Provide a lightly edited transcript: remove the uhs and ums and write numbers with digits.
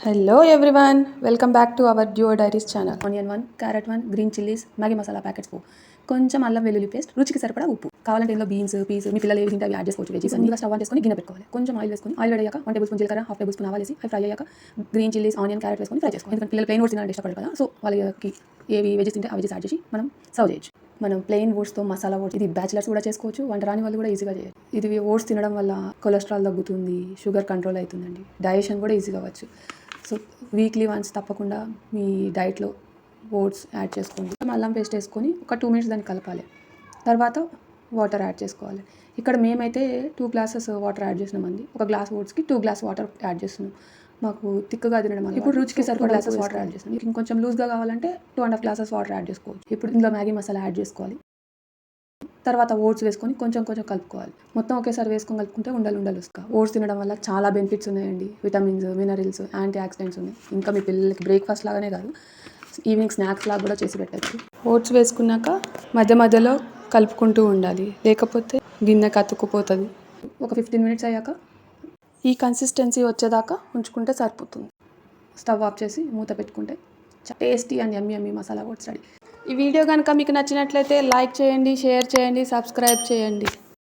Hello everyone, welcome back to our duo diaries channel. Onion 1, carrot 1, green chillies, Maggi masala packets, కొంచెం అల్లం వెల్లుల్లి paste, రుచికి సరిపడా ఉప్పు. కావాలంటే ఇందులో బీన్స్, పీస్, మీ పిల్లలు ఏవి తింటే అవి యాడ్ చేసుకోవచ్చు. వెజీస్ ముందుగా స్టవ్ ఆన్ చేసుకొని గిన్నె పెట్టుకోవాలి. కొంచెం ఆయిల్ వేసుకొని, ఆయిల్ వేడయ్యాక 1 టేబుల్ స్పూన్ జీలకర్ర, 1/2 టేబుల్ స్పూన్ ఆవాలు వేసి అవి ఫ్రై అయ్యాక గ్రీన్ చిల్లీస్, ఆనియన్, క్యారెట్ వేసుకొని ఫ్రై చేసుకోవాలి. ఎందుకంటే పిల్లలు ప్లెయిన్ ఓట్స్ తినాలని ఇష్టపడరు కదా, సో వాళ్ళకి ఏవి వెజీస్ తింటే ఆ వెజీస్ యాడ్ చేసి మనం సర్వ్ చేయొచ్చు. మనం ప్లెయిన్ ఓట్స్తో మసాలా ఓట్స్, ఇది బ్యాచిలర్స్ కూడా చేసుకోవచ్చు, వంట రాని వాళ్ళు కూడా ఈజీగా చేయొచ్చు. ఇది ఓట్స్ తినడం వల్ల కొలెస్ట్రాల్ తగ్గుతుంది, షుగర్ కంట్రోల్ అవుతుందండి, డైజెషన్ కూడా ఈజీగా అవ్వచ్చు. సో వీక్లీ వన్స్ తప్పకుండా మీ డైట్లో ఓట్స్ యాడ్ చేసుకోండి. అల్లం పేస్ట్ వేసుకొని ఒక 2 మినిట్స్ దాన్ని కలపాలి. తర్వాత వాటర్ యాడ్ చేసుకోవాలి. ఇక్కడ మేమైతే 2 గ్లాసెస్ వాటర్ యాడ్ చేసినామండి. ఒక గ్లాస్ ఓట్స్కి 2 గ్లాస్ వాటర్ యాడ్ చేస్తున్నాం. మాకు థిక్గా తినడం వల్ల ఇప్పుడు రుచికి సరిపడా గ్లాసెస్ వాటర్ యాడ్ చేస్తున్నాం. ఇంకొంచెం లూజ్గా కావాలంటే 2.5 గ్లాసెస్ వాటర్ యాడ్ చేసుకోవచ్చు. ఇప్పుడు ఇందులో మ్యాగీ మసాలా యాడ్ చేసుకోవాలి. తర్వాత ఓట్స్ వేసుకొని కొంచెం కలుపుకోవాలి. మొత్తం ఒకేసారి వేసుకొని కలుపుకుంటే ఉండలు వస్తాయి. ఓట్స్ తినడం వల్ల చాలా బెనిఫిట్స్ ఉన్నాయండి. విటమిన్స్, మినరల్స్, యాంటీ ఆక్సిడెంట్స్ ఉన్నాయి. ఇంకా మీ పిల్లలకి బ్రేక్ఫాస్ట్ లాగానే కాదు, ఈవినింగ్ స్నాక్స్ లాగా కూడా చేసి పెట్టచ్చు. ఓట్స్ వేసుకున్నాక మధ్యలో కలుపుకుంటూ ఉండాలి, లేకపోతే గిన్నెకి అతుక్కుపోతుంది. ఒక 15 మినిట్స్ అయ్యాక ఈ కన్సిస్టెన్సీ వచ్చేదాకా ఉంచుకుంటే సరిపోతుంది. స్టవ్ ఆఫ్ చేసి మూత పెట్టుకుంటే tasty and yummy masala oats ready. ఈ వీడియో కనుక మీకు నచ్చినట్లయితే లైక్ చేయండి, షేర్ చేయండి, సబ్స్క్రైబ్ చేయండి.